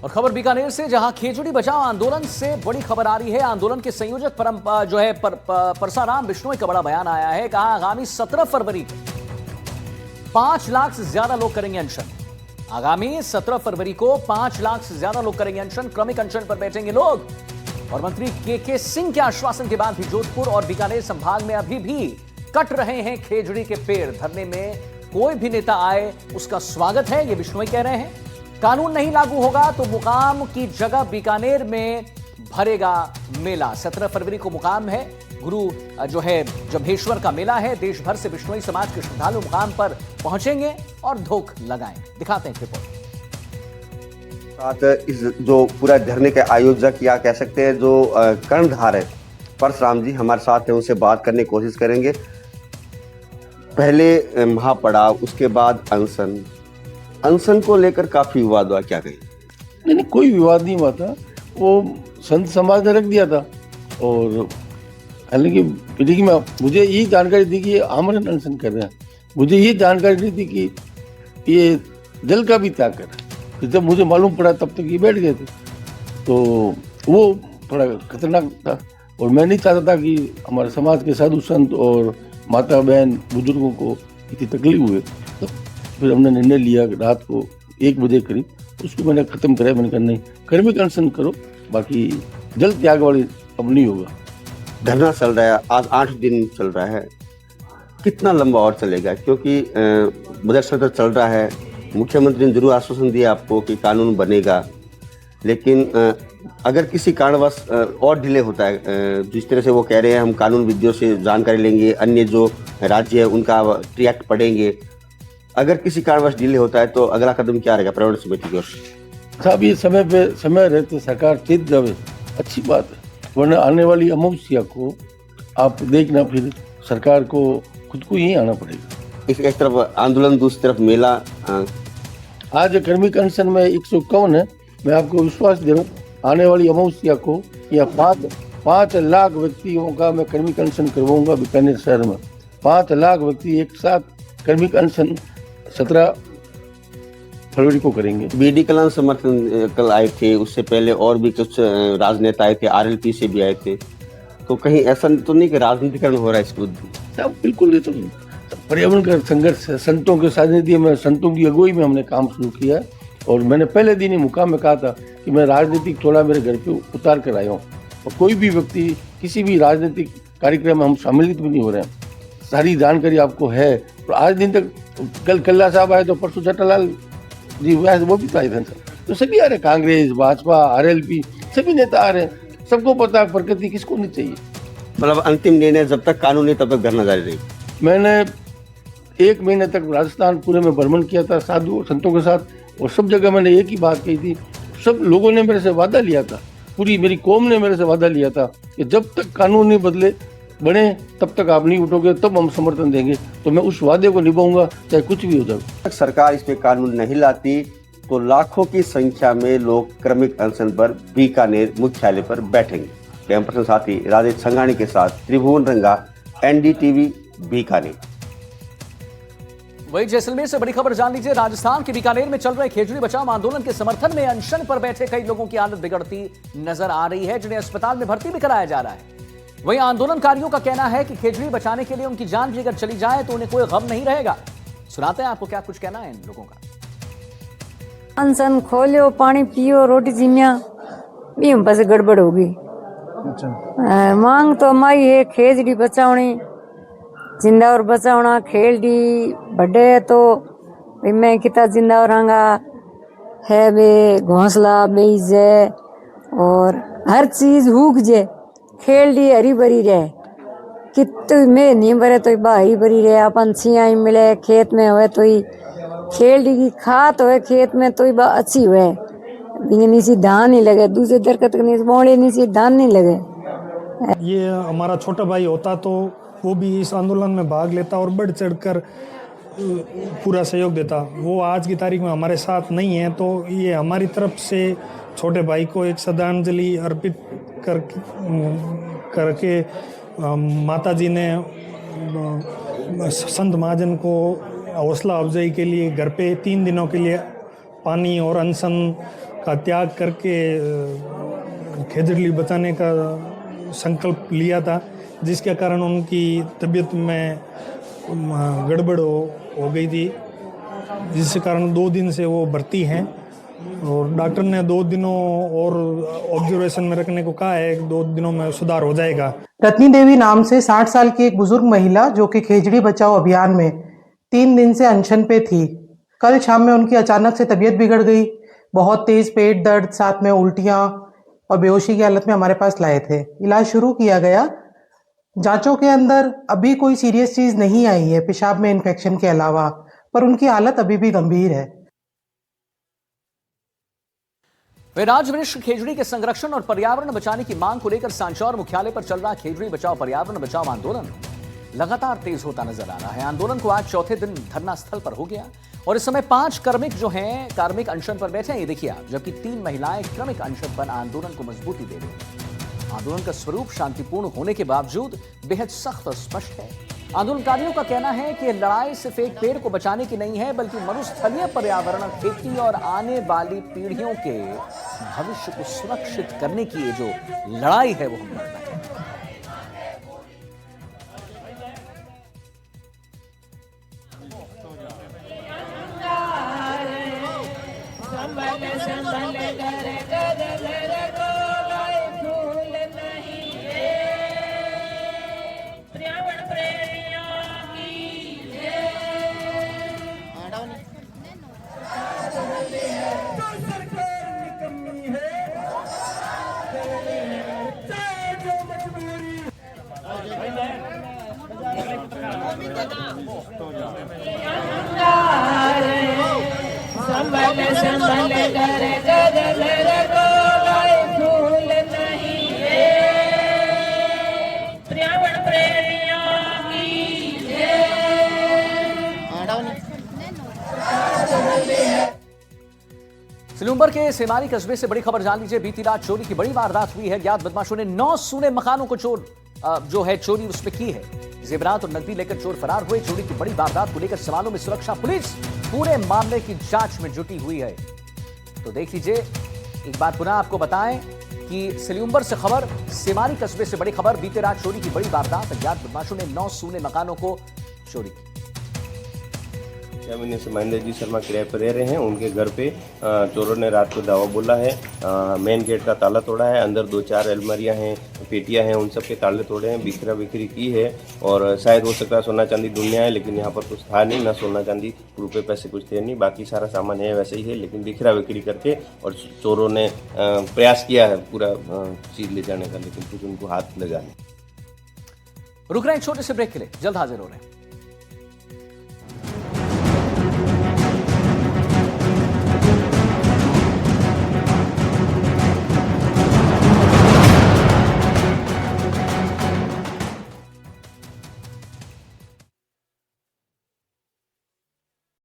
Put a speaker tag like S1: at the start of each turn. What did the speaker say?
S1: और खबर बीकानेर से, जहां खेजड़ी बचाओ आंदोलन से बड़ी खबर आ रही है। आंदोलन के संयोजक परसाराम बिश्नोई का बड़ा बयान आया है। कहा आगामी 17 फरवरी को 5 लाख से ज्यादा लोग करेंगे अनशन। आगामी 17 फरवरी को 5 लाख से ज्यादा लोग करेंगे अनशन। क्रमिक अनशन पर बैठेंगे लोग। और मंत्री के सिंह के आश्वासन के बाद भी जोधपुर और बीकानेर संभाग में अभी भी कट रहे हैं खेजड़ी के पेड़। धरने में कोई भी नेता आए उसका स्वागत है, ये बिश्नोई कह रहे हैं। कानून नहीं लागू होगा तो मुकाम की जगह बीकानेर में भरेगा मेला। 17 फरवरी को मुकाम है, गुरु जम्भेश्वर का मेला है। देश भर से बिश्नोई समाज के श्रद्धालु मुकाम पर पहुंचेंगे और धोख लगाएंगे। दिखाते हैं रिपोर्ट।
S2: साथ इस जो पूरा धरने के आयोजक या कह सकते हैं जो कर्णधार है परशुराम जी हमारे साथ हैं, उनसे बात करने की कोशिश करेंगे। पहले महापड़ाव, उसके बाद अनशन को लेकर काफी विवाद हुआ, क्या कहें?
S3: नहीं, कोई विवाद नहीं हुआ था। वो संत समाज ने रख दिया था। और हालांकि देखिए, मुझे यही जानकारी थी कि ये आमरण अनशन कर रहे हैं। मुझे ये जानकारी नहीं थी कि ये जल का भी त्याग कर रहे हैं। जब मुझे मालूम पड़ा तब तक ये बैठ गए थे, तो वो थोड़ा खतरनाक था। और मैं नहीं चाहता था कि हमारे समाज के साधु संत और माता बहन बुजुर्गों को इतनी तकलीफ हुए। तो फिर हमने निर्णय लिया रात को 1 बजे करीब, उसको मैंने ख़त्म कराया। मैंने कहा नहीं, कर्मिक अनशन करो, बाकी जल त्याग वाली अब नहीं होगा।
S2: धरना चल रहा है, आज 8 दिन चल रहा है, कितना लंबा और चलेगा? क्योंकि बजट सत्र चल रहा है, मुख्यमंत्री ने जरूर आश्वासन दिया आपको कि कानून बनेगा, लेकिन अगर किसी कारणवश और डिले होता है, जिस तरह से वो कह रहे हैं हम कानून विदों से जानकारी लेंगे, अन्य जो राज्य है उनका रिएक्ट पढ़ेंगे, अगर किसी कारणवश डिले होता है तो अगला कदम क्या रहेगा पर्यावरण समिति की ओर से?
S3: साहब, ये समय रहते सरकार चेत जावे, अच्छी बात है। वरना आने वाली अमावस्या को आप देखना, फिर सरकार को खुद को ही आना पड़ेगा।
S2: एक तरफ आंदोलन, दूसरी तरफ मेला।
S3: आज कर्मिक अनशन में 151 है। मैं आपको विश्वास दे रहा हूँ, आने वाली अमावस्या को या 5 लाख व्यक्तियों का मैं कर्मिक अनशन करवाऊंगा बीकानेर शहर में। 5 लाख व्यक्ति एक साथ कर्मिक अनशन 17 फरवरी को करेंगे।
S2: बीडी कलां समर्थन कल आए थे, उससे पहले और भी कुछ राजनेता आए थे, आरएलपी से भी आए थे। तो कहीं ऐसा तो नहीं कि राजनीतिकरण हो रहा है इस विरुद्ध?
S3: बिल्कुल, ये तो पर्यावरण का संघर्ष है। संतों के सानिध्य में, संतों की अगुवाई में हमने काम शुरू किया। और मैंने पहले दिन ही मुकाम में कहा था कि मैं राजनीतिक थोड़ा मेरे घर पे उतार कर आया हूँ, और कोई भी व्यक्ति किसी भी राजनीतिक कार्यक्रम में हम सम्मिलित भी नहीं हो रहे हैं। सारी जानकारी आपको है। तो आज दिन तक कल कल्ला साहब आए, तो परसों जटालाल जी वो भी तो आए थे। तो सभी आ रहे, कांग्रेस, भाजपा, आरएलपी, सभी नेता आ रहे हैं। सबको पता है प्रकृति किसको नहीं चाहिए।
S2: मतलब अंतिम निर्णय जब तक कानून नहीं तब तक धरना जारी रहेगा।
S3: मैंने 1 महीने तक राजस्थान पूरे में भ्रमण किया था साधु संतों के साथ, और सब जगह मैंने एक ही बात कही थी। सब लोगों ने मेरे से वादा लिया था, पूरी मेरी कौम ने मेरे से वादा लिया था कि जब तक कानून नहीं बने तब तक आप नहीं उठोगे, तब हम समर्थन देंगे। तो मैं उस वादे को निभाऊंगा, चाहे कुछ भी हो जाए।
S2: सरकार इस पे कानून नहीं लाती तो लाखों की संख्या में लोग क्रमिक अनशन पर बीकानेर मुख्यालय पर बैठेंगे। कैंपस साथी राजेश संघानी के साथ त्रिभुवन रंगा, एनडीटीवी बीकानेर।
S1: वही जैसलमेर से बड़ी खबर जान लीजिए। राजस्थान के बीकानेर में चल रहे खेजड़ी बचाओ आंदोलन के समर्थन में अनशन पर बैठे कई लोगों की हालत बिगड़ती नजर आ रही है, जिन्हें अस्पताल में भर्ती भी कराया जा रहा है। वहीं आंदोलनकारियों का कहना है कि खेजड़ी बचाने के लिए उनकी जान भी अगर चली जाए तो उन्हें कोई गम नहीं रहेगा। सुनाते हैं आपको क्या कुछ कहना है इन लोगों का।
S4: अनशन खोलो, पानी पियो, रोटी जिम्या भी हम बस गड़बड़ होगी। मांग तो हमारी है खेजड़ी बचावनी, जिंदा और बचावना। खेलडी बड़े तो मैं कितना जिंदा और रंगा है बे, घोंसला बेजे और हर चीज हुक जे। खेलडी हरी भरी रहे, कित में नहीं भरे तो बा हरी भरी रहे। अपन छिया मिले खेत में हुए तो ही खेलडी की खात हुए खेत में तो ही बा अच्छी हुए। नीचे धान नहीं लगे, दूसरे दरकत बोड़े नीचे धान नहीं लगे।
S5: ये हमारा छोटा भाई होता तो वो भी इस आंदोलन में भाग लेता और बढ़ चढ़कर पूरा सहयोग देता। वो आज की तारीख में हमारे साथ नहीं है, तो ये हमारी तरफ से छोटे भाई को एक श्रद्धांजलि अर्पित करके माता जी ने संत महाजन को हौसला अफजाई के लिए घर पे 3 दिनों के लिए पानी और अनशन का त्याग करके खेजड़ी बचाने का संकल्प लिया था, जिसके कारण उनकी तबीयत में गड़बड़ हो गई थी, जिसके कारण 2 दिन से वो भर्ती हैं और डॉक्टर ने 2 दिनों और ऑब्जर्वेशन में रखने को कहा है। 2 दिनों में सुधार हो जाएगा।
S6: रत्नी देवी नाम से 60 साल की एक बुजुर्ग महिला जो कि खेजड़ी बचाओ अभियान में 3 दिन से अनशन पे थी, कल शाम में उनकी अचानक से तबीयत बिगड़ गई। बहुत तेज पेट दर्द, साथ में उल्टियां और बेहोशी की हालत में हमारे पास लाए थे। इलाज शुरू किया गया। जांचों के अंदर अभी कोई सीरियस चीज नहीं आई है पेशाब में इन्फेक्शन के अलावा, पर उनकी हालत अभी भी गंभीर है।
S1: वे राज मिश्र खेजड़ी के संरक्षण और पर्यावरण बचाने की मांग को लेकर सांचौर मुख्यालय पर चल रहा खेजड़ी बचाओ पर्यावरण बचाओ आंदोलन लगातार तेज होता नजर आ रहा है। आंदोलन को आज चौथे दिन धरना स्थल पर हो गया और इस समय 5 कार्मिक जो हैं कार्मिक अनशन पर बैठे हैं, ये देखिए आप, जबकि 3 महिलाएं क्रमिक अनशन पर आंदोलन को मजबूती दे रही हैं। आंदोलन का स्वरूप शांतिपूर्ण होने के बावजूद बेहद सख्त और स्पष्ट है। आंदोलनकारियों का कहना है कि लड़ाई सिर्फ एक पेड़ को बचाने की नहीं है, बल्कि मरुस्थलीय पर्यावरण, खेती और आने वाली पीढ़ियों के भविष्य को सुरक्षित करने की ये जो लड़ाई है वो हम लड़ रहे हैं। सिलुम्बर के सेमारी कस्बे से बड़ी खबर जान लीजिए। बीती रात चोरी की बड़ी वारदात हुई है। ज्ञात बदमाशों ने 9 सूने मकानों को चोरी उसमें की है। जेवरात और नकदी लेकर चोर फरार हुए। चोरी की बड़ी वारदात को लेकर सवालों में सुरक्षा पुलिस पूरे मामले की जांच में जुटी हुई है। तो देख लीजिए, एक बार पुनः आपको बताएं कि सिलुम्बर से खबर, सेमारी कस्बे से बड़ी खबर। बीते रात चोरी की बड़ी वारदात, अज्ञात बदमाशों ने 9 सूने मकानों को चोरी की।
S7: 6 महीने से महेंद्र जी शर्मा किराए पर रह रहे हैं। उनके घर पे चोरों ने रात को धावा बोला है। मेन गेट का ताला तोड़ा है। अंदर 2-4 अलमारियां हैं, पेटियां हैं, उन सब के ताले तोड़े हैं, बिखरा बिखरी की है। और शायद हो सकता है सोना चांदी दुनिया है, लेकिन यहाँ पर कुछ था नहीं, ना सोना चांदी, रुपये पैसे कुछ थे नहीं। बाकी सारा सामान है वैसे ही है, लेकिन बिखरा बिखरी करके और चोरों ने प्रयास किया है पूरा चीज ले जाने का, लेकिन कुछ उनको हाथ लगा नहीं।
S1: रुक रहे हैं छोटे से ब्रेक के लिए, जल्द हाजिर हो रहे हैं।